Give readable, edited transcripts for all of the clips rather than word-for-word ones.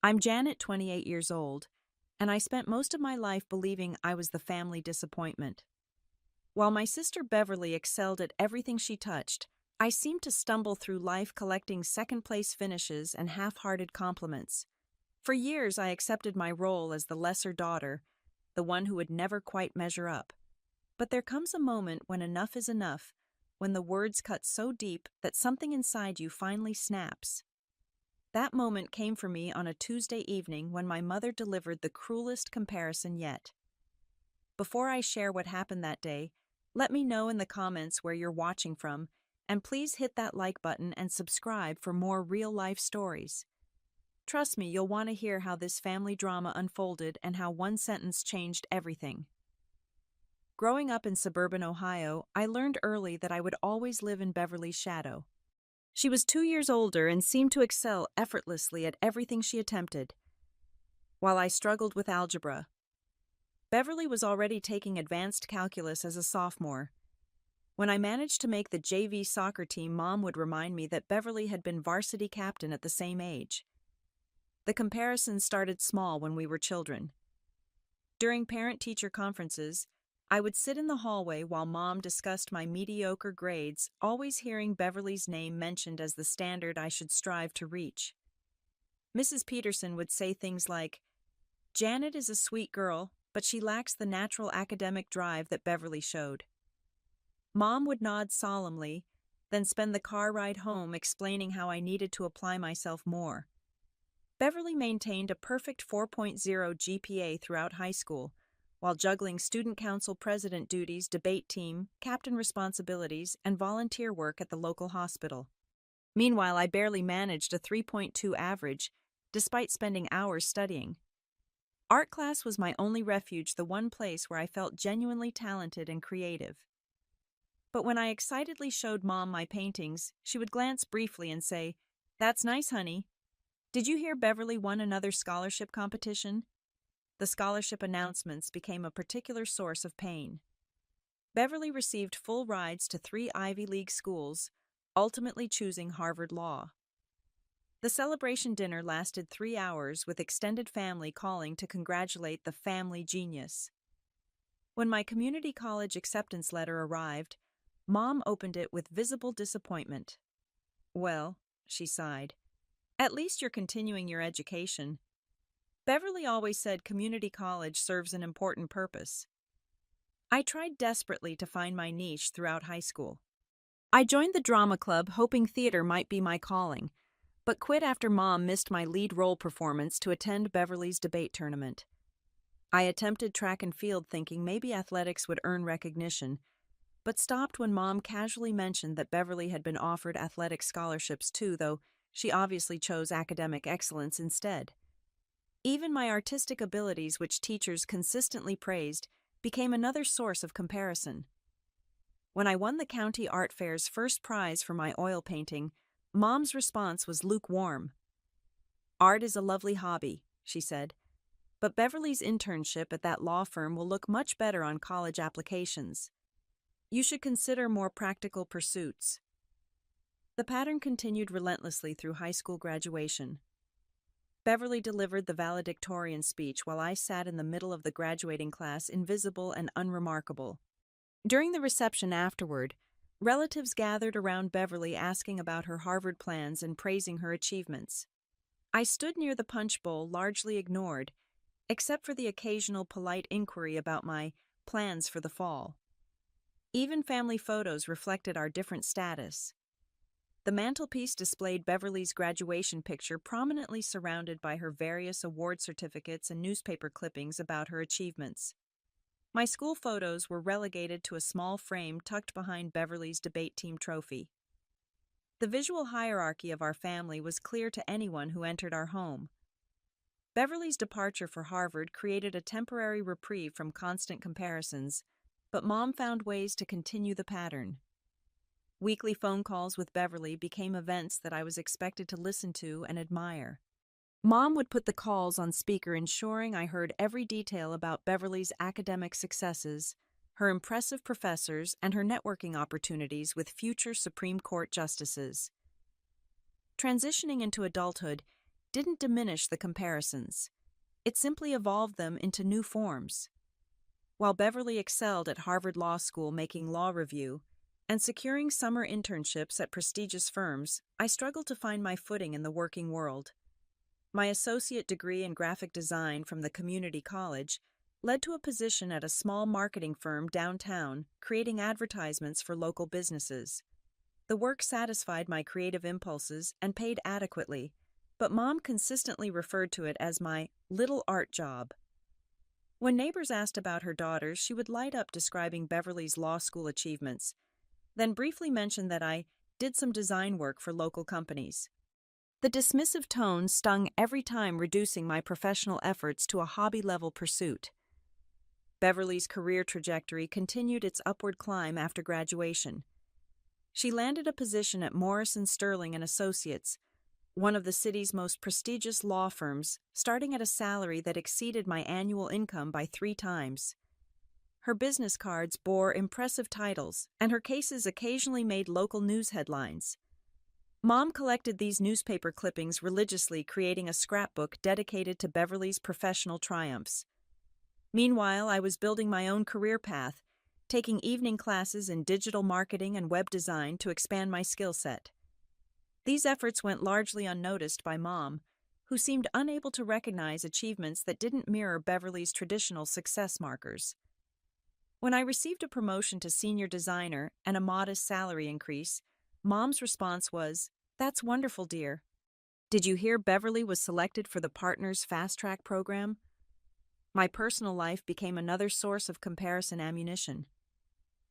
I'm Janet, 28 years old, and I spent most of my life believing I was the family disappointment. While my sister Beverly excelled at everything she touched, I seemed to stumble through life collecting second-place finishes and half-hearted compliments. For years, I accepted my role as the lesser daughter, the one who would never quite measure up. But there comes a moment when enough is enough, when the words cut so deep that something inside you finally snaps. That moment came for me on a Tuesday evening when my mother delivered the cruelest comparison yet. Before I share what happened that day, let me know in the comments where you're watching from, and please hit that like button and subscribe for more real-life stories. Trust me, you'll want to hear how this family drama unfolded and how one sentence changed everything. Growing up in suburban Ohio, I learned early that I would always live in Beverly's shadow. She was 2 years older and seemed to excel effortlessly at everything she attempted. While I struggled with algebra, Beverly was already taking advanced calculus as a sophomore. When I managed to make the JV soccer team, Mom would remind me that Beverly had been varsity captain at the same age. The comparison started small when we were children. During parent-teacher conferences, I would sit in the hallway while Mom discussed my mediocre grades, always hearing Beverly's name mentioned as the standard I should strive to reach. Mrs. Peterson would say things like, "Janet is a sweet girl, but she lacks the natural academic drive that Beverly showed." Mom would nod solemnly, then spend the car ride home explaining how I needed to apply myself more. Beverly maintained a perfect 4.0 GPA throughout high school, while juggling student council president duties, debate team, captain responsibilities, and volunteer work at the local hospital. Meanwhile, I barely managed a 3.2 average, despite spending hours studying. Art class was my only refuge, the one place where I felt genuinely talented and creative. But when I excitedly showed Mom my paintings, she would glance briefly and say, "That's nice, honey. Did you hear Beverly won another scholarship competition?" The scholarship announcements became a particular source of pain. Beverly received full rides to 3 Ivy League schools, ultimately choosing Harvard Law. The celebration dinner lasted 3 hours, with extended family calling to congratulate the family genius. When my community college acceptance letter arrived, Mom opened it with visible disappointment. "Well," she sighed, "at least you're continuing your education. Beverly always said community college serves an important purpose." I tried desperately to find my niche throughout high school. I joined the drama club hoping theater might be my calling, but quit after Mom missed my lead role performance to attend Beverly's debate tournament. I attempted track and field thinking maybe athletics would earn recognition, but stopped when Mom casually mentioned that Beverly had been offered athletic scholarships too, though she obviously chose academic excellence instead. Even my artistic abilities, which teachers consistently praised, became another source of comparison. When I won the county art fair's first prize for my oil painting, Mom's response was lukewarm. "Art is a lovely hobby," she said, "but Beverly's internship at that law firm will look much better on college applications. You should consider more practical pursuits." The pattern continued relentlessly through high school graduation. Beverly delivered the valedictorian speech while I sat in the middle of the graduating class, invisible and unremarkable. During the reception afterward, relatives gathered around Beverly asking about her Harvard plans and praising her achievements. I stood near the punch bowl, largely ignored, except for the occasional polite inquiry about my plans for the fall. Even family photos reflected our different status. The mantelpiece displayed Beverly's graduation picture, prominently surrounded by her various award certificates and newspaper clippings about her achievements. My school photos were relegated to a small frame tucked behind Beverly's debate team trophy. The visual hierarchy of our family was clear to anyone who entered our home. Beverly's departure for Harvard created a temporary reprieve from constant comparisons, but Mom found ways to continue the pattern. Weekly phone calls with Beverly became events that I was expected to listen to and admire. Mom would put the calls on speaker, ensuring I heard every detail about Beverly's academic successes, her impressive professors, and her networking opportunities with future Supreme Court justices. Transitioning into adulthood, didn't diminish the comparisons. It simply evolved them into new forms. While Beverly excelled at Harvard Law School making law review and securing summer internships at prestigious firms, I struggled to find my footing in the working world. My associate degree in graphic design from the community college led to a position at a small marketing firm downtown, creating advertisements for local businesses. The work satisfied my creative impulses and paid adequately, but Mom consistently referred to it as my little art job. When neighbors asked about her daughters, she would light up describing Beverly's law school achievements, then briefly mention that I did some design work for local companies. The dismissive tone stung every time, reducing my professional efforts to a hobby-level pursuit. Beverly's career trajectory continued its upward climb after graduation. She landed a position at Morrison Sterling and Associates, one of the city's most prestigious law firms, starting at a salary that exceeded my annual income by 3 times. Her business cards bore impressive titles, and her cases occasionally made local news headlines. Mom collected these newspaper clippings religiously, creating a scrapbook dedicated to Beverly's professional triumphs. Meanwhile, I was building my own career path, taking evening classes in digital marketing and web design to expand my skill set. These efforts went largely unnoticed by Mom, who seemed unable to recognize achievements that didn't mirror Beverly's traditional success markers. When I received a promotion to senior designer and a modest salary increase, Mom's response was, "That's wonderful, dear. Did you hear Beverly was selected for the Partners Fast Track program?" My personal life became another source of comparison ammunition.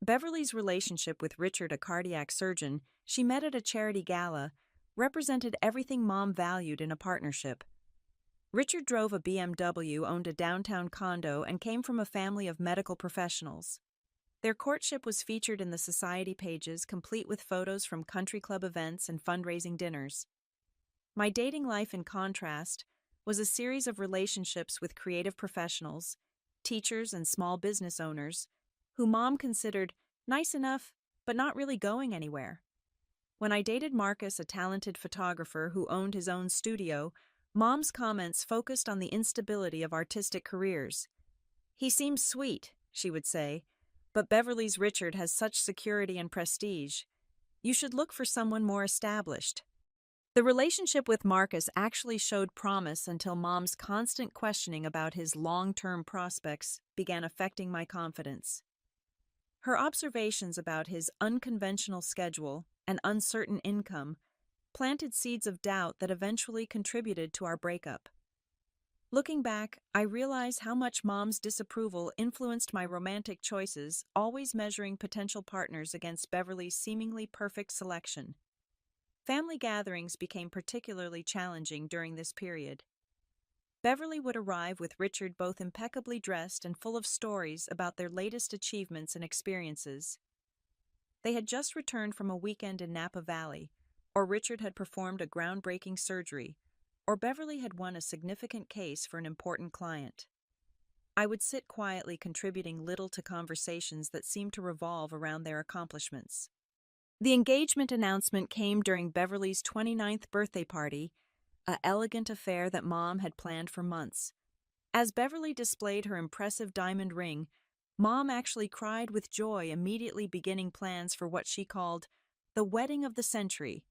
Beverly's relationship with Richard, a cardiac surgeon she met at a charity gala, represented everything Mom valued in a partnership. Richard drove a BMW, owned a downtown condo, and came from a family of medical professionals. Their courtship was featured in the society pages, complete with photos from country club events and fundraising dinners. My dating life, in contrast, was a series of relationships with creative professionals, teachers, and small business owners, who Mom considered nice enough, but not really going anywhere. When I dated Marcus, a talented photographer who owned his own studio, Mom's comments focused on the instability of artistic careers. "He seems sweet," she would say, "but Beverly's Richard has such security and prestige. You should look for someone more established." The relationship with Marcus actually showed promise until Mom's constant questioning about his long-term prospects began affecting my confidence. Her observations about his unconventional schedule and uncertain income planted seeds of doubt that eventually contributed to our breakup. Looking back, I realize how much Mom's disapproval influenced my romantic choices, always measuring potential partners against Beverly's seemingly perfect selection. Family gatherings became particularly challenging during this period. Beverly would arrive with Richard both impeccably dressed and full of stories about their latest achievements and experiences. They had just returned from a weekend in Napa Valley, or Richard had performed a groundbreaking surgery, or Beverly had won a significant case for an important client. I would sit quietly, contributing little to conversations that seemed to revolve around their accomplishments. The engagement announcement came during Beverly's 29th birthday party, an elegant affair that Mom had planned for months. As Beverly displayed her impressive diamond ring, Mom actually cried with joy, immediately beginning plans for what she called the wedding of the century.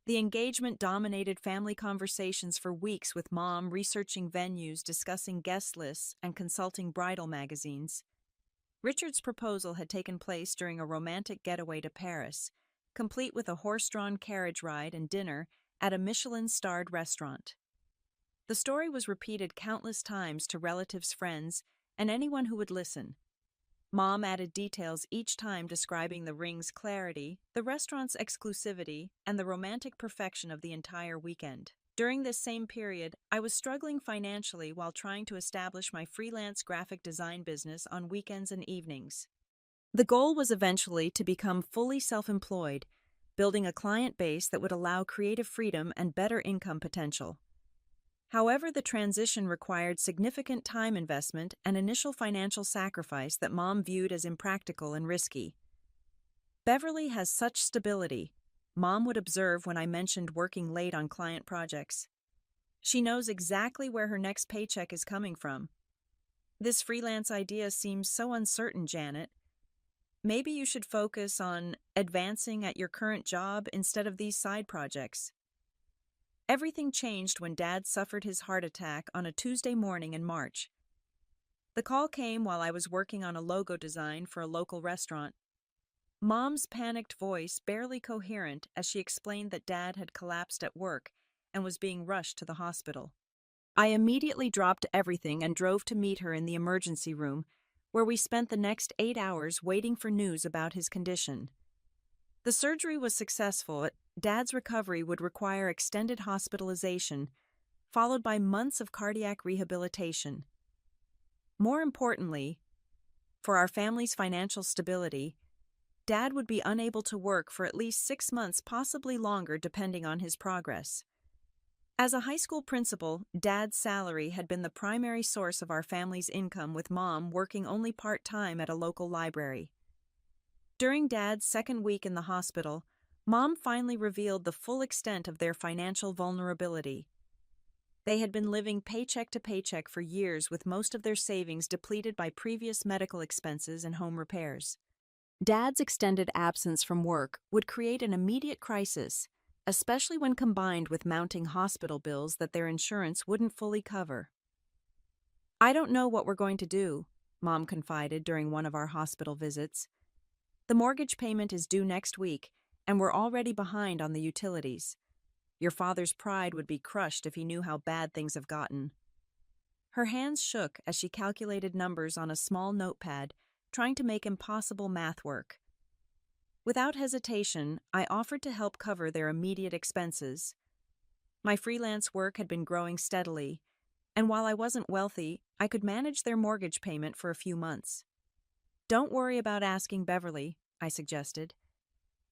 The engagement dominated family conversations for weeks, with Mom researching venues, discussing guest lists, and consulting bridal magazines. Richard's proposal had taken place during a romantic getaway to Paris, complete with a horse-drawn carriage ride and dinner at a Michelin-starred restaurant. The story was repeated countless times to relatives, friends, and anyone who would listen. Mom added details each time, describing the ring's clarity, the restaurant's exclusivity, and the romantic perfection of the entire weekend. During this same period, I was struggling financially while trying to establish my freelance graphic design business on weekends and evenings. The goal was eventually to become fully self-employed, building a client base that would allow creative freedom and better income potential. However, the transition required significant time investment and initial financial sacrifice that Mom viewed as impractical and risky. "Beverly has such stability," Mom would observe when I mentioned working late on client projects. She knows exactly where her next paycheck is coming from. This freelance idea seems so uncertain, Janet. Maybe you should focus on advancing at your current job instead of these side projects. Everything changed when Dad suffered his heart attack on a Tuesday morning in March. The call came while I was working on a logo design for a local restaurant. Mom's panicked voice barely coherent as she explained that Dad had collapsed at work and was being rushed to the hospital. I immediately dropped everything and drove to meet her in the emergency room, where we spent the next 8 hours waiting for news about his condition. The surgery was successful, but Dad's recovery would require extended hospitalization, followed by months of cardiac rehabilitation. More importantly, for our family's financial stability, Dad would be unable to work for at least 6 months, possibly longer, depending on his progress. As a high school principal, Dad's salary had been the primary source of our family's income, with Mom working only part-time at a local library. During Dad's second week in the hospital, Mom finally revealed the full extent of their financial vulnerability. They had been living paycheck to paycheck for years, with most of their savings depleted by previous medical expenses and home repairs. Dad's extended absence from work would create an immediate crisis, especially when combined with mounting hospital bills that their insurance wouldn't fully cover. "I don't know what we're going to do," Mom confided during one of our hospital visits. "The mortgage payment is due next week, and we're already behind on the utilities. Your father's pride would be crushed if he knew how bad things have gotten." Her hands shook as she calculated numbers on a small notepad, trying to make impossible math work. Without hesitation, I offered to help cover their immediate expenses. My freelance work had been growing steadily, and while I wasn't wealthy, I could manage their mortgage payment for a few months. "Don't worry about asking Beverly," I suggested.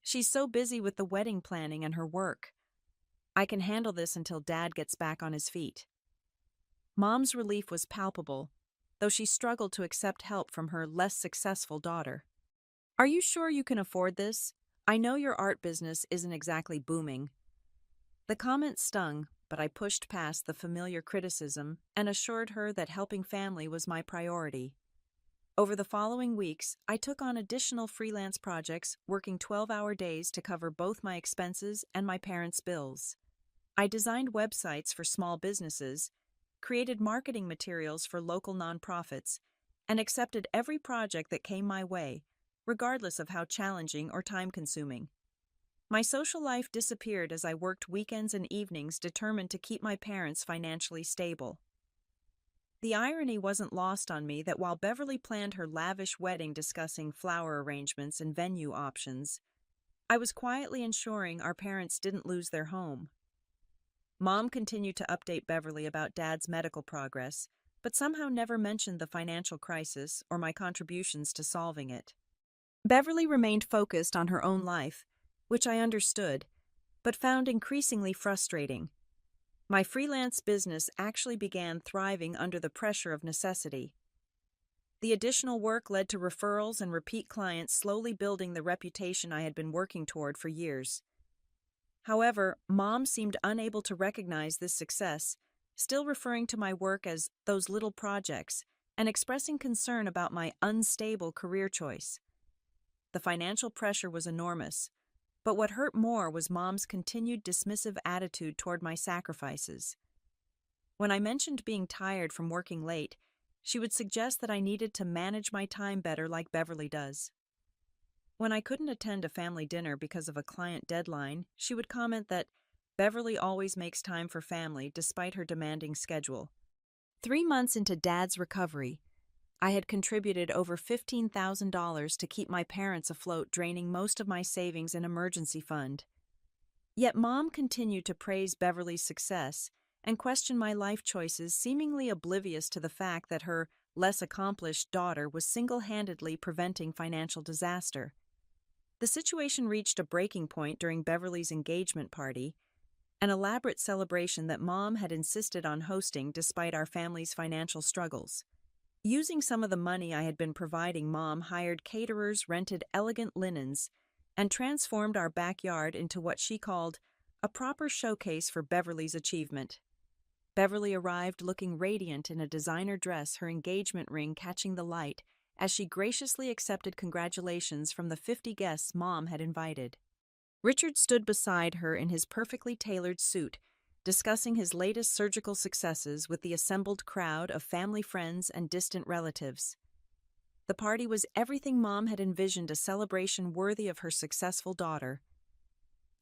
"She's so busy with the wedding planning and her work. I can handle this until Dad gets back on his feet." Mom's relief was palpable, though she struggled to accept help from her less successful daughter. "Are you sure you can afford this? I know your art business isn't exactly booming." The comment stung, but I pushed past the familiar criticism and assured her that helping family was my priority. Over the following weeks, I took on additional freelance projects, working 12-hour days to cover both my expenses and my parents' bills. I designed websites for small businesses, created marketing materials for local nonprofits, and accepted every project that came my way, regardless of how challenging or time-consuming. My social life disappeared as I worked weekends and evenings, determined to keep my parents financially stable. The irony wasn't lost on me that while Beverly planned her lavish wedding discussing flower arrangements and venue options, I was quietly ensuring our parents didn't lose their home. Mom continued to update Beverly about Dad's medical progress, but somehow never mentioned the financial crisis or my contributions to solving it. Beverly remained focused on her own life, which I understood, but found increasingly frustrating. My freelance business actually began thriving under the pressure of necessity. The additional work led to referrals and repeat clients, slowly building the reputation I had been working toward for years. However, Mom seemed unable to recognize this success, still referring to my work as "those little projects" and expressing concern about my unstable career choice. The financial pressure was enormous, but what hurt more was Mom's continued dismissive attitude toward my sacrifices. When I mentioned being tired from working late, she would suggest that I needed to manage my time better like Beverly does. When I couldn't attend a family dinner because of a client deadline, she would comment that Beverly always makes time for family despite her demanding schedule. 3 months into Dad's recovery, I had contributed over $15,000 to keep my parents afloat, draining most of my savings and emergency fund. Yet Mom continued to praise Beverly's success and question my life choices, seemingly oblivious to the fact that her less accomplished daughter was single-handedly preventing financial disaster. The situation reached a breaking point during Beverly's engagement party, an elaborate celebration that Mom had insisted on hosting despite our family's financial struggles. Using some of the money I had been providing, Mom hired caterers, rented elegant linens, and transformed our backyard into what she called a proper showcase for Beverly's achievement. Beverly arrived looking radiant in a designer dress, her engagement ring catching the light as she graciously accepted congratulations from the 50 guests Mom had invited. Richard stood beside her in his perfectly tailored suit, discussing his latest surgical successes with the assembled crowd of family friends and distant relatives. The party was everything Mom had envisioned, a celebration worthy of her successful daughter.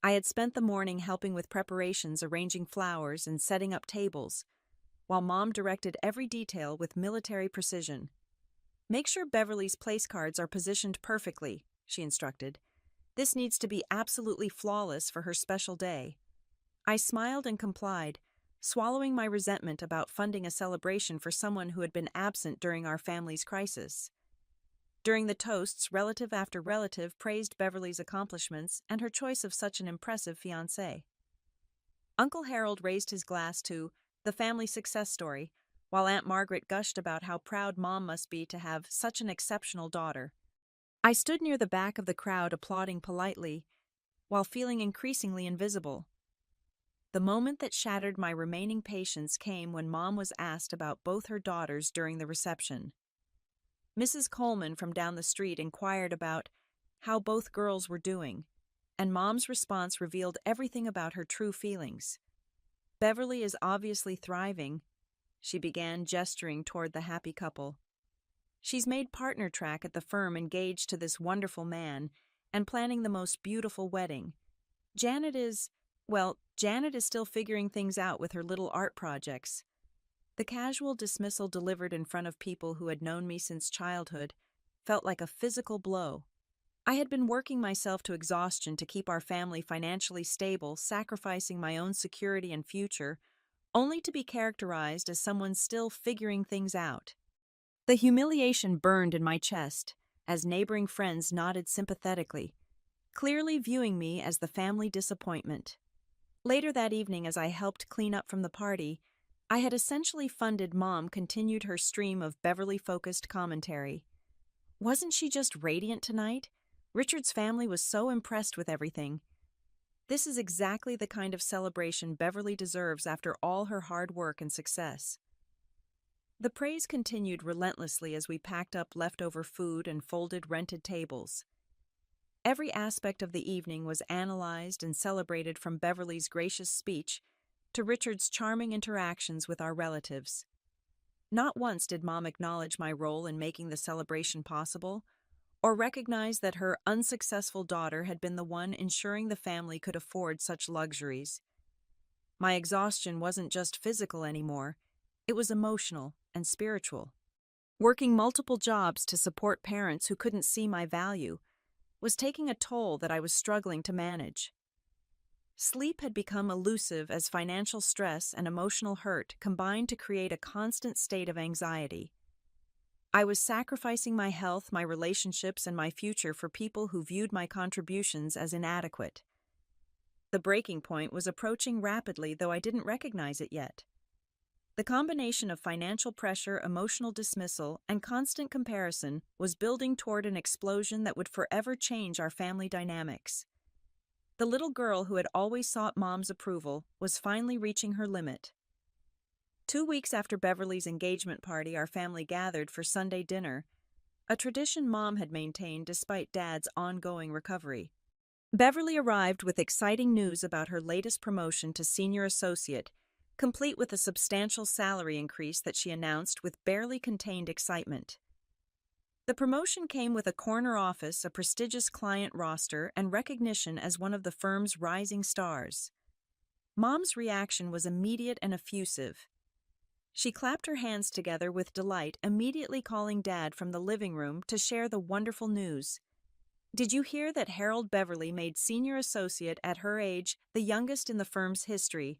I had spent the morning helping with preparations, arranging flowers, and setting up tables, while Mom directed every detail with military precision. "Make sure Beverly's place cards are positioned perfectly," she instructed. "This needs to be absolutely flawless for her special day." I smiled and complied, swallowing my resentment about funding a celebration for someone who had been absent during our family's crisis. During the toasts, relative after relative praised Beverly's accomplishments and her choice of such an impressive fiancé. Uncle Harold raised his glass to the family success story, while Aunt Margaret gushed about how proud Mom must be to have such an exceptional daughter. I stood near the back of the crowd applauding politely, while feeling increasingly invisible. The moment that shattered my remaining patience came when Mom was asked about both her daughters during the reception. Mrs. Coleman from down the street inquired about how both girls were doing, and Mom's response revealed everything about her true feelings. "Beverly is obviously thriving," she began, gesturing toward the happy couple. "She's made partner track at the firm, engaged to this wonderful man, and planning the most beautiful wedding. Janet is still figuring things out with her little art projects." The casual dismissal, delivered in front of people who had known me since childhood, felt like a physical blow. I had been working myself to exhaustion to keep our family financially stable, sacrificing my own security and future, only to be characterized as someone still figuring things out. The humiliation burned in my chest as neighboring friends nodded sympathetically, clearly viewing me as the family disappointment. Later that evening, as I helped clean up from the party, I had essentially funded Mom continued her stream of Beverly-focused commentary. "Wasn't she just radiant tonight? Richard's family was so impressed with everything." This is exactly the kind of celebration Beverly deserves after all her hard work and success. The praise continued relentlessly as we packed up leftover food and folded rented tables. Every aspect of the evening was analyzed and celebrated, from Beverly's gracious speech to Richard's charming interactions with our relatives. Not once did Mom acknowledge my role in making the celebration possible, or recognize that her unsuccessful daughter had been the one ensuring the family could afford such luxuries. My exhaustion wasn't just physical anymore, it was emotional and spiritual. Working multiple jobs to support parents who couldn't see my value was taking a toll that I was struggling to manage. Sleep had become elusive as financial stress and emotional hurt combined to create a constant state of anxiety. I was sacrificing my health, my relationships, and my future for people who viewed my contributions as inadequate. The breaking point was approaching rapidly, though I didn't recognize it yet. The combination of financial pressure, emotional dismissal, and constant comparison was building toward an explosion that would forever change our family dynamics. The little girl who had always sought Mom's approval was finally reaching her limit. 2 weeks after Beverly's engagement party, our family gathered for Sunday dinner, a tradition Mom had maintained despite Dad's ongoing recovery. Beverly arrived with exciting news about her latest promotion to senior associate, complete with a substantial salary increase that she announced with barely contained excitement. The promotion came with a corner office, a prestigious client roster, and recognition as one of the firm's rising stars. Mom's reaction was immediate and effusive. She clapped her hands together with delight, immediately calling Dad from the living room to share the wonderful news. "Did you hear that Harold Beverly made senior associate at her age, the youngest in the firm's history?"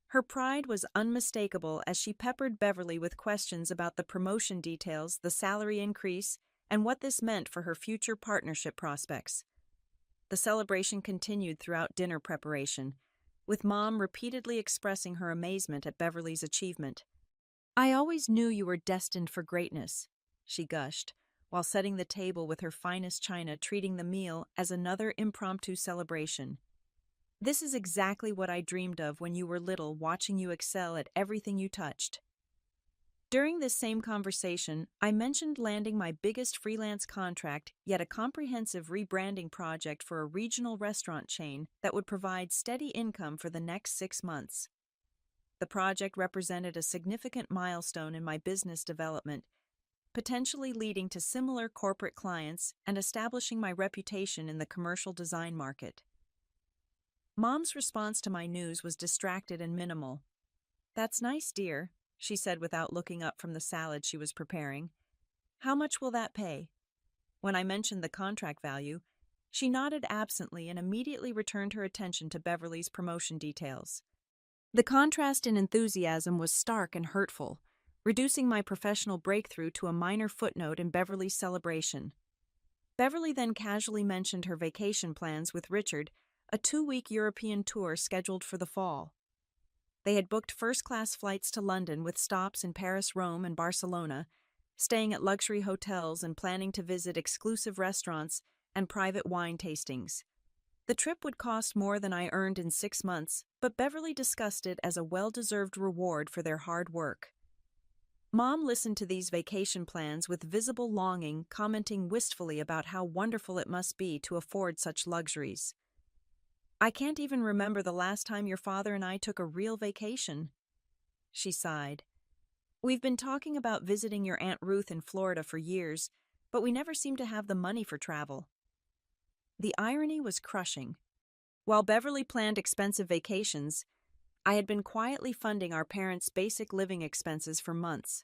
Her pride was unmistakable as she peppered Beverly with questions about the promotion details, the salary increase, and what this meant for her future partnership prospects. The celebration continued throughout dinner preparation, with Mom repeatedly expressing her amazement at Beverly's achievement. "I always knew you were destined for greatness," she gushed, while setting the table with her finest china, treating the meal as another impromptu celebration. This is exactly what I dreamed of when you were little, watching you excel at everything you touched. During this same conversation, I mentioned landing my biggest freelance contract, yet a comprehensive rebranding project for a regional restaurant chain that would provide steady income for the next 6 months. The project represented a significant milestone in my business development, potentially leading to similar corporate clients and establishing my reputation in the commercial design market. Mom's response to my news was distracted and minimal. "That's nice, dear," she said without looking up from the salad she was preparing. "How much will that pay?" When I mentioned the contract value, she nodded absently and immediately returned her attention to Beverly's promotion details. The contrast in enthusiasm was stark and hurtful, reducing my professional breakthrough to a minor footnote in Beverly's celebration. Beverly then casually mentioned her vacation plans with Richard, a 2-week European tour scheduled for the fall. They had booked first-class flights to London with stops in Paris, Rome, and Barcelona, staying at luxury hotels and planning to visit exclusive restaurants and private wine tastings. The trip would cost more than I earned in 6 months, but Beverly discussed it as a well-deserved reward for their hard work. Mom listened to these vacation plans with visible longing, commenting wistfully about how wonderful it must be to afford such luxuries. "I can't even remember the last time your father and I took a real vacation," she sighed. "We've been talking about visiting your Aunt Ruth in Florida for years, but we never seem to have the money for travel." The irony was crushing. While Beverly planned expensive vacations, I had been quietly funding our parents' basic living expenses for months.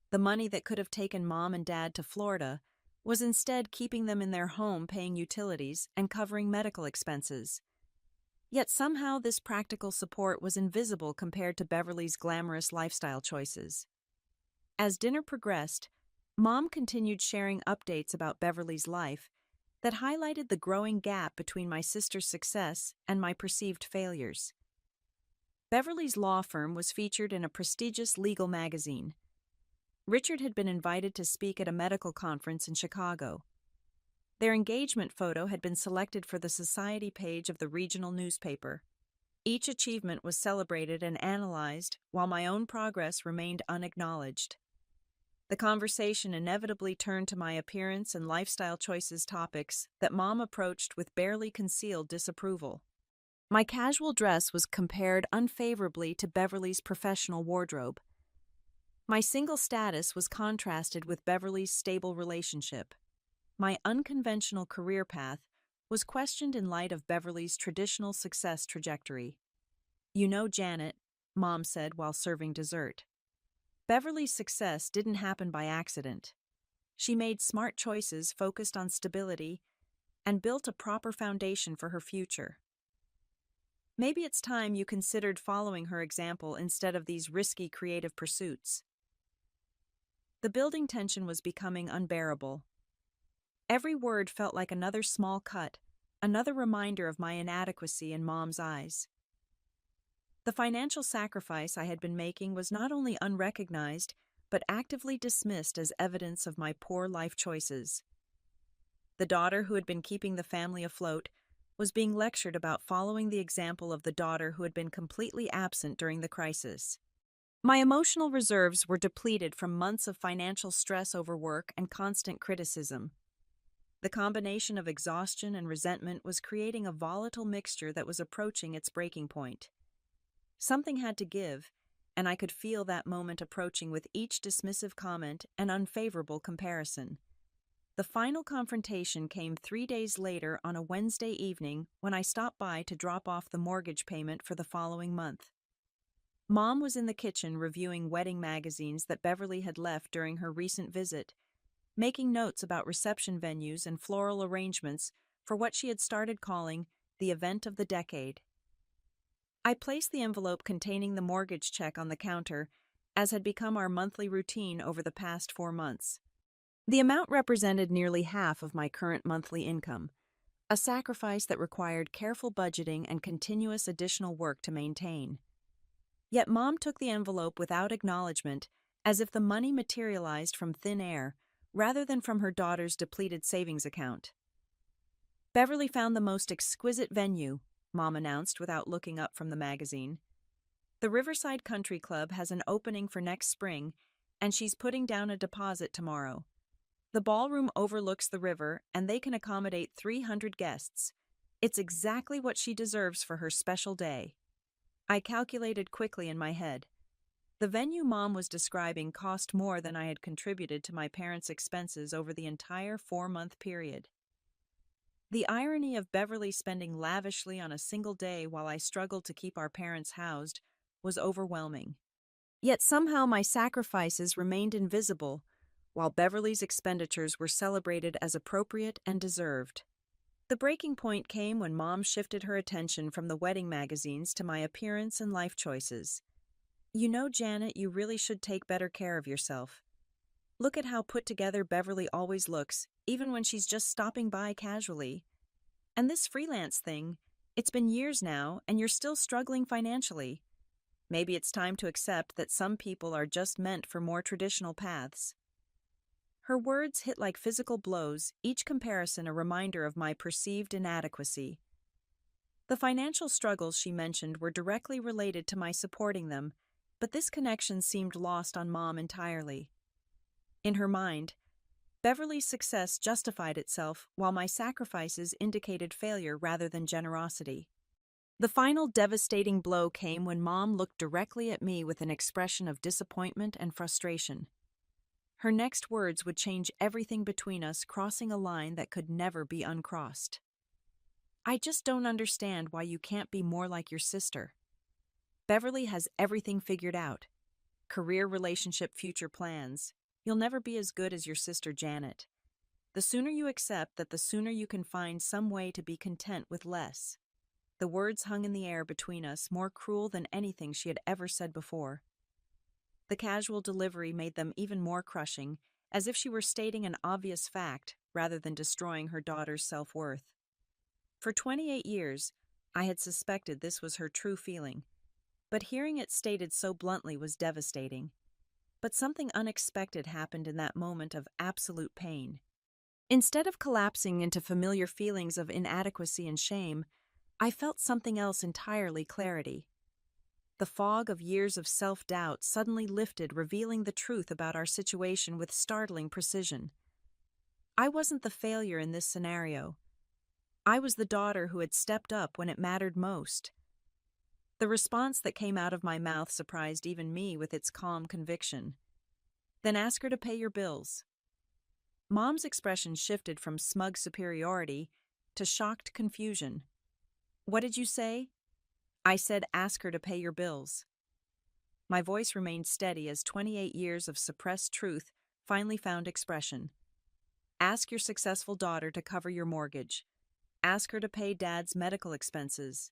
The money that could have taken Mom and Dad to Florida was instead keeping them in their home, paying utilities and covering medical expenses. Yet somehow this practical support was invisible compared to Beverly's glamorous lifestyle choices. As dinner progressed, Mom continued sharing updates about Beverly's life that highlighted the growing gap between my sister's success and my perceived failures. Beverly's law firm was featured in a prestigious legal magazine. Richard had been invited to speak at a medical conference in Chicago. Their engagement photo had been selected for the society page of the regional newspaper. Each achievement was celebrated and analyzed, while my own progress remained unacknowledged. The conversation inevitably turned to my appearance and lifestyle choices, topics that Mom approached with barely concealed disapproval. My casual dress was compared unfavorably to Beverly's professional wardrobe. My single status was contrasted with Beverly's stable relationship. My unconventional career path was questioned in light of Beverly's traditional success trajectory. "You know, Janet," Mom said while serving dessert, "Beverly's success didn't happen by accident. She made smart choices focused on stability and built a proper foundation for her future. Maybe it's time you considered following her example instead of these risky creative pursuits." The building tension was becoming unbearable. Every word felt like another small cut, another reminder of my inadequacy in Mom's eyes. The financial sacrifice I had been making was not only unrecognized, but actively dismissed as evidence of my poor life choices. The daughter who had been keeping the family afloat was being lectured about following the example of the daughter who had been completely absent during the crisis. My emotional reserves were depleted from months of financial stress over work and constant criticism. The combination of exhaustion and resentment was creating a volatile mixture that was approaching its breaking point. Something had to give, and I could feel that moment approaching with each dismissive comment and unfavorable comparison. The final confrontation came 3 days later on a Wednesday evening when I stopped by to drop off the mortgage payment for the following month. Mom was in the kitchen reviewing wedding magazines that Beverly had left during her recent visit, making notes about reception venues and floral arrangements for what she had started calling the event of the decade. I placed the envelope containing the mortgage check on the counter, as had become our monthly routine over the past 4 months. The amount represented nearly half of my current monthly income, a sacrifice that required careful budgeting and continuous additional work to maintain. Yet Mom took the envelope without acknowledgement, as if the money materialized from thin air, rather than from her daughter's depleted savings account. "Beverly found the most exquisite venue," Mom announced without looking up from the magazine. The Riverside Country Club has an opening for next spring, and she's putting down a deposit tomorrow. The ballroom overlooks the river, and they can accommodate 300 guests. It's exactly what she deserves for her special day. I calculated quickly in my head. The venue Mom was describing cost more than I had contributed to my parents' expenses over the entire 4-month period. The irony of Beverly spending lavishly on a single day while I struggled to keep our parents housed was overwhelming. Yet somehow my sacrifices remained invisible, while Beverly's expenditures were celebrated as appropriate and deserved. The breaking point came when Mom shifted her attention from the wedding magazines to my appearance and life choices. "You know, Janet, you really should take better care of yourself. Look at how put together Beverly always looks, even when she's just stopping by casually. And this freelance thing, it's been years now, and you're still struggling financially. Maybe it's time to accept that some people are just meant for more traditional paths." Her words hit like physical blows, each comparison a reminder of my perceived inadequacy. The financial struggles she mentioned were directly related to my supporting them, but this connection seemed lost on Mom entirely. In her mind, Beverly's success justified itself, while my sacrifices indicated failure rather than generosity. The final devastating blow came when Mom looked directly at me with an expression of disappointment and frustration. Her next words would change everything between us, crossing a line that could never be uncrossed. "I just don't understand why you can't be more like your sister. Beverly has everything figured out. Career, relationship, future plans. You'll never be as good as your sister Janet. The sooner you accept that, the sooner you can find some way to be content with less." The words hung in the air between us, more cruel than anything she had ever said before. The casual delivery made them even more crushing, as if she were stating an obvious fact rather than destroying her daughter's self-worth. For 28 years, I had suspected this was her true feeling, but hearing it stated so bluntly was devastating. But something unexpected happened in that moment of absolute pain. Instead of collapsing into familiar feelings of inadequacy and shame, I felt something else entirely: clarity. The fog of years of self-doubt suddenly lifted, revealing the truth about our situation with startling precision. I wasn't the failure in this scenario. I was the daughter who had stepped up when it mattered most. The response that came out of my mouth surprised even me with its calm conviction. "Then ask her to pay your bills." Mom's expression shifted from smug superiority to shocked confusion. "What did you say?" "I said ask her to pay your bills." My voice remained steady as 28 years of suppressed truth finally found expression. "Ask your successful daughter to cover your mortgage. Ask her to pay Dad's medical expenses.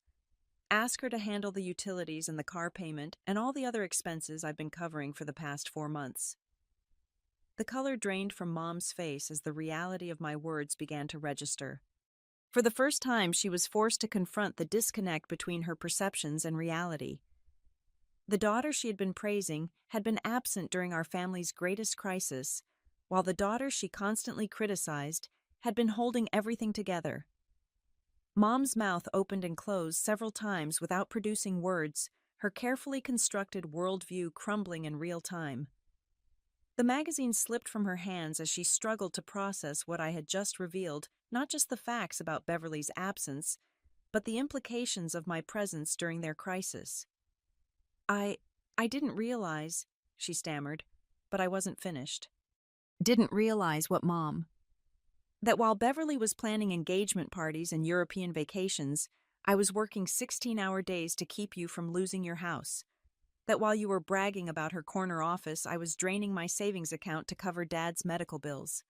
Ask her to handle the utilities and the car payment and all the other expenses I've been covering for the past 4 months. The color drained from Mom's face as the reality of my words began to register. For the first time, she was forced to confront the disconnect between her perceptions and reality. The daughter she had been praising had been absent during our family's greatest crisis, while the daughter she constantly criticized had been holding everything together. Mom's mouth opened and closed several times without producing words, her carefully constructed worldview crumbling in real time. The magazine slipped from her hands as she struggled to process what I had just revealed, not just the facts about Beverly's absence, but the implications of my presence during their crisis. I didn't realize," she stammered, but I wasn't finished. "Didn't realize what, Mom?" "That while Beverly was planning engagement parties and European vacations, I was working 16-hour days to keep you from losing your house. That while you were bragging about her corner office, I was draining my savings account to cover Dad's medical bills."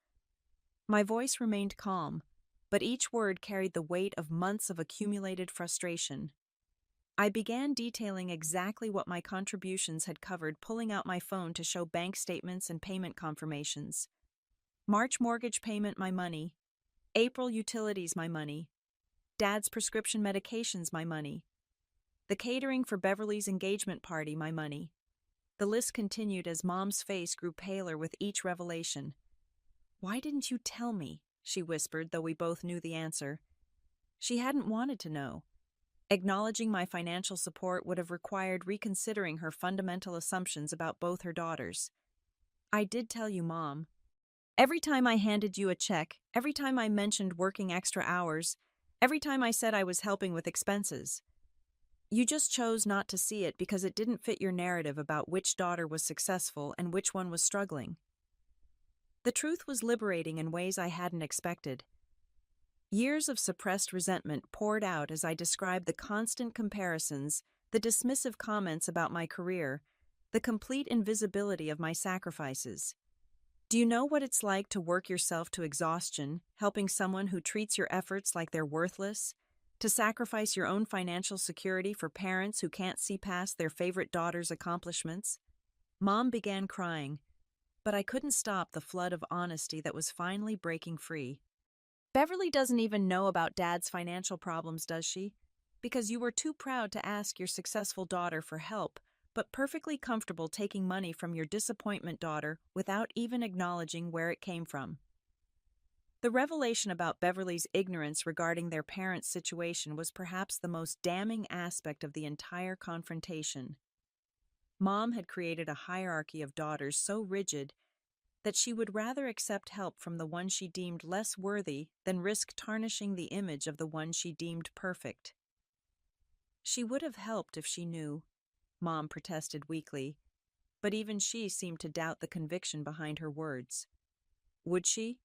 My voice remained calm, but each word carried the weight of months of accumulated frustration. I began detailing exactly what my contributions had covered, pulling out my phone to show bank statements and payment confirmations. March mortgage payment, my money. April utilities, my money. Dad's prescription medications, my money. The catering for Beverly's engagement party, my money. The list continued as Mom's face grew paler with each revelation. "Why didn't you tell me?" she whispered, though we both knew the answer. She hadn't wanted to know. Acknowledging my financial support would have required reconsidering her fundamental assumptions about both her daughters. I did tell you, Mom. Every time I handed you a check, every time I mentioned working extra hours, every time I said I was helping with expenses. You just chose not to see it because it didn't fit your narrative about which daughter was successful and which one was struggling. The truth was liberating in ways I hadn't expected. Years of suppressed resentment poured out as I described the constant comparisons, the dismissive comments about my career, the complete invisibility of my sacrifices. Do you know what it's like to work yourself to exhaustion, helping someone who treats your efforts like they're worthless? To sacrifice your own financial security for parents who can't see past their favorite daughter's accomplishments? Mom began crying, but I couldn't stop the flood of honesty that was finally breaking free. Beverly doesn't even know about Dad's financial problems, does she? Because you were too proud to ask your successful daughter for help, but perfectly comfortable taking money from your disappointment daughter without even acknowledging where it came from. The revelation about Beverly's ignorance regarding their parents' situation was perhaps the most damning aspect of the entire confrontation. Mom had created a hierarchy of daughters so rigid that she would rather accept help from the one she deemed less worthy than risk tarnishing the image of the one she deemed perfect. She would have helped if she knew, Mom protested weakly, but even she seemed to doubt the conviction behind her words. Would she?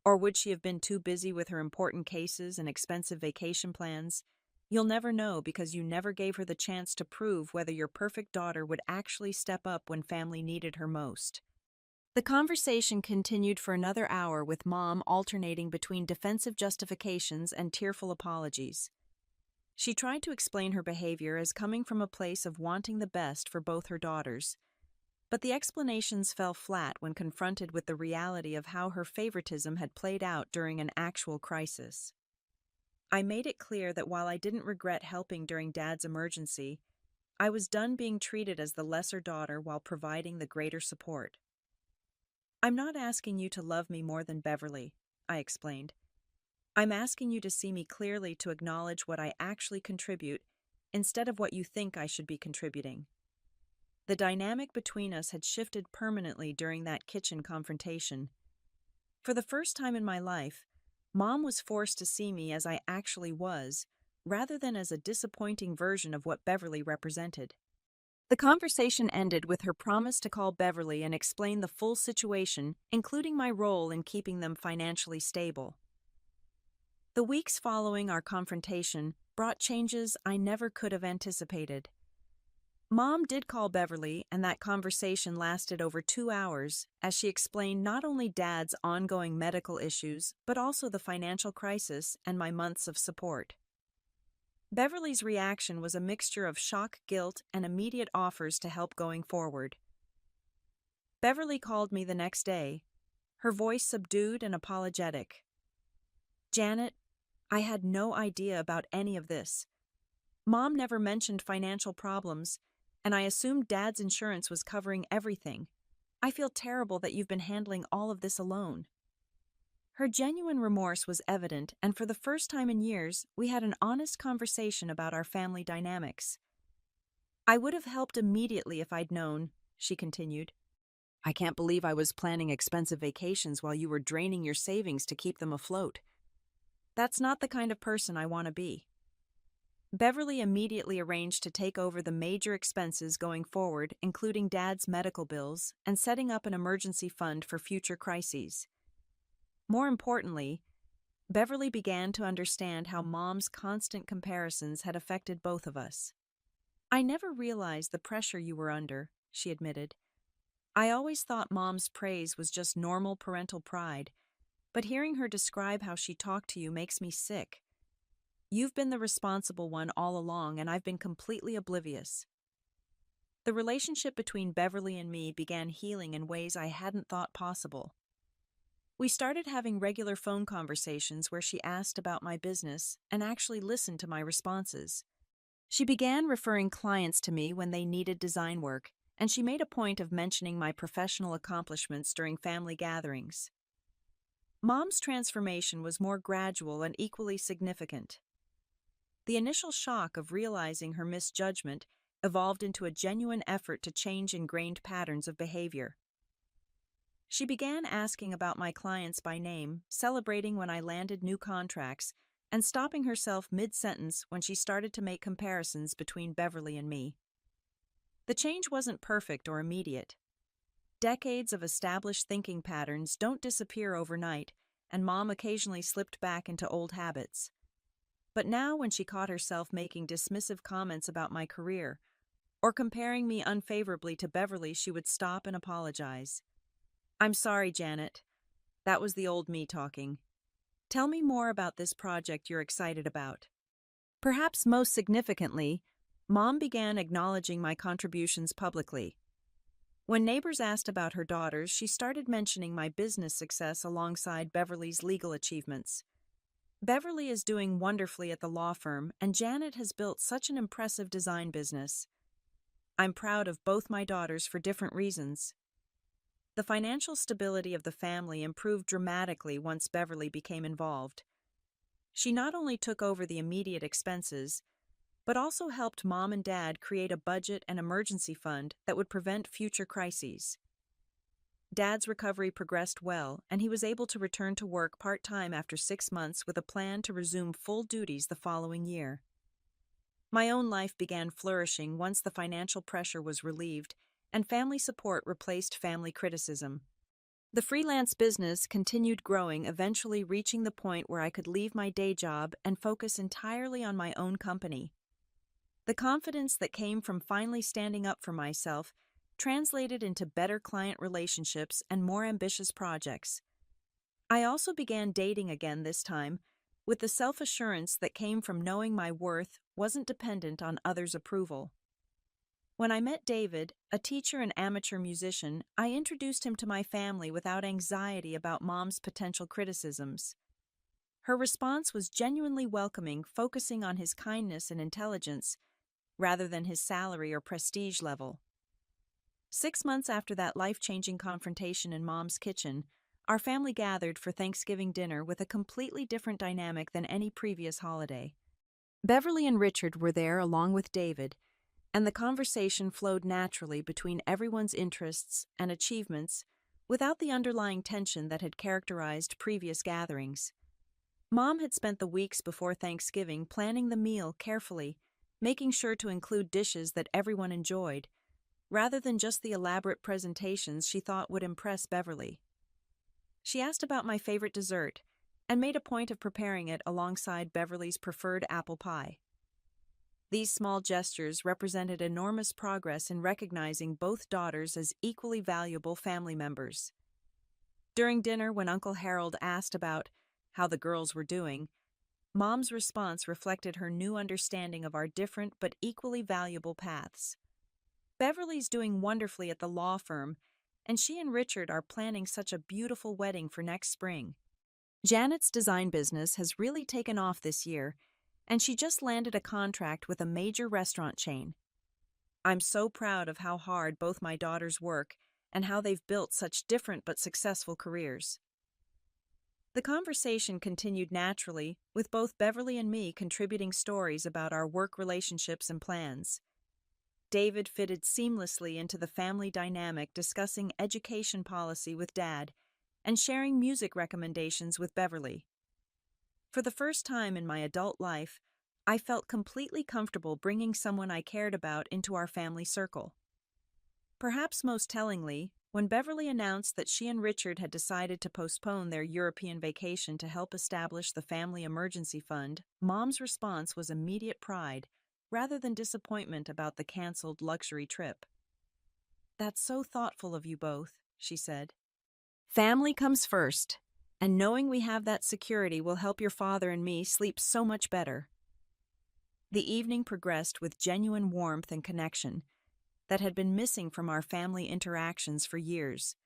Or would she have been too busy with her important cases and expensive vacation plans? You'll never know because you never gave her the chance to prove whether your perfect daughter would actually step up when family needed her most. The conversation continued for another hour with Mom alternating between defensive justifications and tearful apologies. She tried to explain her behavior as coming from a place of wanting the best for both her daughters, but the explanations fell flat when confronted with the reality of how her favoritism had played out during an actual crisis. I made it clear that while I didn't regret helping during Dad's emergency, I was done being treated as the lesser daughter while providing the greater support. I'm not asking you to love me more than Beverly, I explained. I'm asking you to see me clearly, to acknowledge what I actually contribute instead of what you think I should be contributing. The dynamic between us had shifted permanently during that kitchen confrontation. For the first time in my life, Mom was forced to see me as I actually was, rather than as a disappointing version of what Beverly represented. The conversation ended with her promise to call Beverly and explain the full situation, including my role in keeping them financially stable. The weeks following our confrontation brought changes I never could have anticipated. Mom did call Beverly, and that conversation lasted over 2 hours as she explained not only Dad's ongoing medical issues, but also the financial crisis and my months of support. Beverly's reaction was a mixture of shock, guilt, and immediate offers to help going forward. Beverly called me the next day, her voice subdued and apologetic. Janet, I had no idea about any of this. Mom never mentioned financial problems, and I assumed Dad's insurance was covering everything. I feel terrible that you've been handling all of this alone. Her genuine remorse was evident, and for the first time in years, we had an honest conversation about our family dynamics. I would have helped immediately if I'd known, she continued. I can't believe I was planning expensive vacations while you were draining your savings to keep them afloat. That's not the kind of person I want to be. Beverly immediately arranged to take over the major expenses going forward, including Dad's medical bills, and setting up an emergency fund for future crises. More importantly, Beverly began to understand how Mom's constant comparisons had affected both of us. I never realized the pressure you were under, she admitted. I always thought Mom's praise was just normal parental pride, but hearing her describe how she talked to you makes me sick. You've been the responsible one all along, and I've been completely oblivious. The relationship between Beverly and me began healing in ways I hadn't thought possible. We started having regular phone conversations where she asked about my business and actually listened to my responses. She began referring clients to me when they needed design work, and she made a point of mentioning my professional accomplishments during family gatherings. Mom's transformation was more gradual and equally significant. The initial shock of realizing her misjudgment evolved into a genuine effort to change ingrained patterns of behavior. She began asking about my clients by name, celebrating when I landed new contracts, and stopping herself mid-sentence when she started to make comparisons between Beverly and me. The change wasn't perfect or immediate. Decades of established thinking patterns don't disappear overnight, and Mom occasionally slipped back into old habits. But now, when she caught herself making dismissive comments about my career, or comparing me unfavorably to Beverly, she would stop and apologize. "I'm sorry, Janet. That was the old me talking. Tell me more about this project you're excited about." Perhaps most significantly, Mom began acknowledging my contributions publicly. When neighbors asked about her daughters, she started mentioning my business success alongside Beverly's legal achievements. "Beverly is doing wonderfully at the law firm, and Janet has built such an impressive design business. I'm proud of both my daughters for different reasons." The financial stability of the family improved dramatically once Beverly became involved. She not only took over the immediate expenses, but also helped Mom and Dad create a budget and emergency fund that would prevent future crises. Dad's recovery progressed well, and he was able to return to work part-time after 6 months with a plan to resume full duties the following year. My own life began flourishing once the financial pressure was relieved and family support replaced family criticism. The freelance business continued growing, eventually reaching the point where I could leave my day job and focus entirely on my own company. The confidence that came from finally standing up for myself translated into better client relationships and more ambitious projects. I also began dating again this time, with the self-assurance that came from knowing my worth wasn't dependent on others' approval. When I met David, a teacher and amateur musician, I introduced him to my family without anxiety about Mom's potential criticisms. Her response was genuinely welcoming, focusing on his kindness and intelligence, rather than his salary or prestige level. 6 months after that life-changing confrontation in Mom's kitchen, our family gathered for Thanksgiving dinner with a completely different dynamic than any previous holiday. Beverly and Richard were there along with David, and the conversation flowed naturally between everyone's interests and achievements without the underlying tension that had characterized previous gatherings. Mom had spent the weeks before Thanksgiving planning the meal carefully, making sure to include dishes that everyone enjoyed, rather than just the elaborate presentations she thought would impress Beverly. She asked about my favorite dessert and made a point of preparing it alongside Beverly's preferred apple pie. These small gestures represented enormous progress in recognizing both daughters as equally valuable family members. During dinner, when Uncle Harold asked about how the girls were doing, Mom's response reflected her new understanding of our different but equally valuable paths. "Beverly's doing wonderfully at the law firm, and she and Richard are planning such a beautiful wedding for next spring. Janet's design business has really taken off this year, and she just landed a contract with a major restaurant chain. I'm so proud of how hard both my daughters work and how they've built such different but successful careers." The conversation continued naturally, with both Beverly and me contributing stories about our work relationships and plans. David fitted seamlessly into the family dynamic, discussing education policy with Dad and sharing music recommendations with Beverly. For the first time in my adult life, I felt completely comfortable bringing someone I cared about into our family circle. Perhaps most tellingly, when Beverly announced that she and Richard had decided to postpone their European vacation to help establish the family emergency fund, Mom's response was immediate pride, rather than disappointment about the canceled luxury trip. "That's so thoughtful of you both," she said. "Family comes first, and knowing we have that security will help your father and me sleep so much better." The evening progressed with genuine warmth and connection that had been missing from our family interactions for years.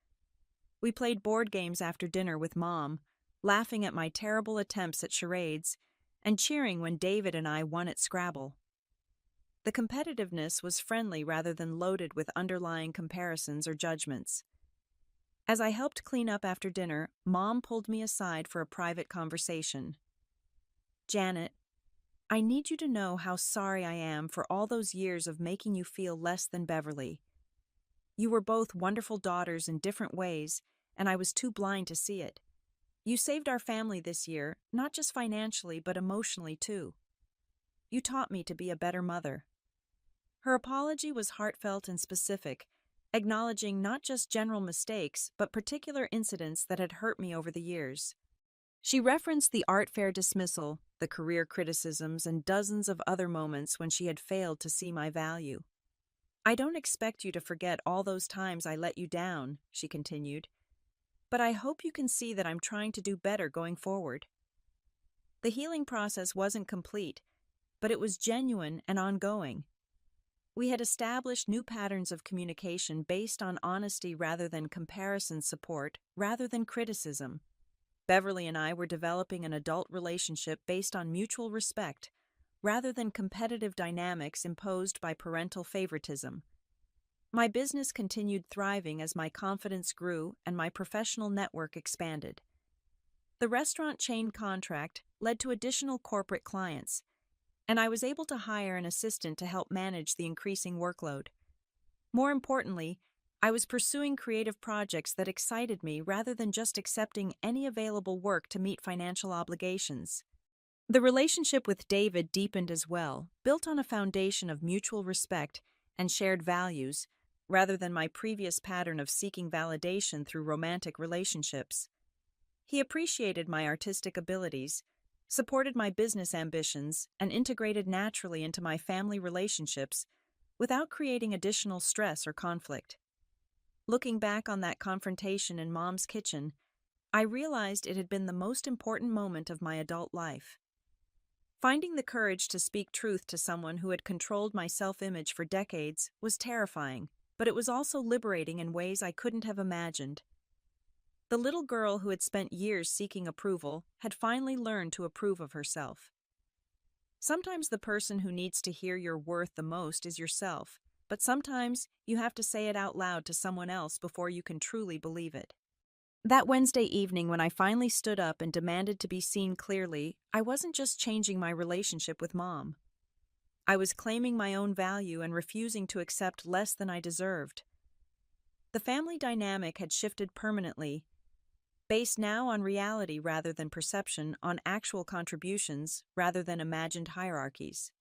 We played board games after dinner with Mom, laughing at my terrible attempts at charades, and cheering when David and I won at Scrabble. The competitiveness was friendly rather than loaded with underlying comparisons or judgments. As I helped clean up after dinner, Mom pulled me aside for a private conversation. "Janet, I need you to know how sorry I am for all those years of making you feel less than Beverly. You were both wonderful daughters in different ways, and I was too blind to see it. You saved our family this year, not just financially, but emotionally too. You taught me to be a better mother. Her apology was heartfelt and specific, acknowledging not just general mistakes, but particular incidents that had hurt me over the years. She referenced the art fair dismissal, the career criticisms, and dozens of other moments when she had failed to see my value. I don't expect you to forget all those times I let you down, she continued, but I hope you can see that I'm trying to do better going forward. The healing process wasn't complete, but it was genuine and ongoing. We had established new patterns of communication based on honesty rather than comparison, support rather than criticism. Beverly and I were developing an adult relationship based on mutual respect rather than competitive dynamics imposed by parental favoritism. My business continued thriving as my confidence grew and my professional network expanded. The restaurant chain contract led to additional corporate clients, and I was able to hire an assistant to help manage the increasing workload. More importantly, I was pursuing creative projects that excited me rather than just accepting any available work to meet financial obligations. The relationship with David deepened as well, built on a foundation of mutual respect and shared values, rather than my previous pattern of seeking validation through romantic relationships. He appreciated my artistic abilities, supported my business ambitions, and integrated naturally into my family relationships without creating additional stress or conflict. Looking back on that confrontation in Mom's kitchen, I realized it had been the most important moment of my adult life. Finding the courage to speak truth to someone who had controlled my self-image for decades was terrifying, but it was also liberating in ways I couldn't have imagined. The little girl who had spent years seeking approval had finally learned to approve of herself. Sometimes the person who needs to hear your worth the most is yourself, but sometimes you have to say it out loud to someone else before you can truly believe it. That Wednesday evening when I finally stood up and demanded to be seen clearly, I wasn't just changing my relationship with Mom. I was claiming my own value and refusing to accept less than I deserved. The family dynamic had shifted permanently, based now on reality rather than perception, on actual contributions rather than imagined hierarchies.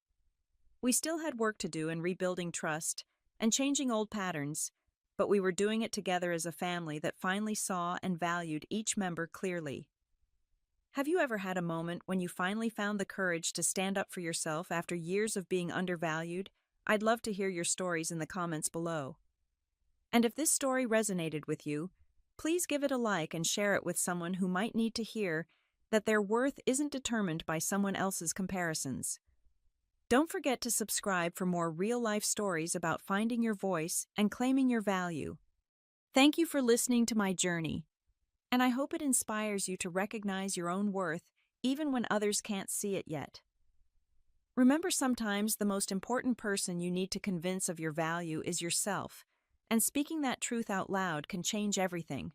We still had work to do in rebuilding trust and changing old patterns, but we were doing it together as a family that finally saw and valued each member clearly. Have you ever had a moment when you finally found the courage to stand up for yourself after years of being undervalued? I'd love to hear your stories in the comments below. And if this story resonated with you, please give it a like and share it with someone who might need to hear that their worth isn't determined by someone else's comparisons. Don't forget to subscribe for more real-life stories about finding your voice and claiming your value. Thank you for listening to my journey, and I hope it inspires you to recognize your own worth even when others can't see it yet. Remember, sometimes the most important person you need to convince of your value is yourself, and speaking that truth out loud can change everything.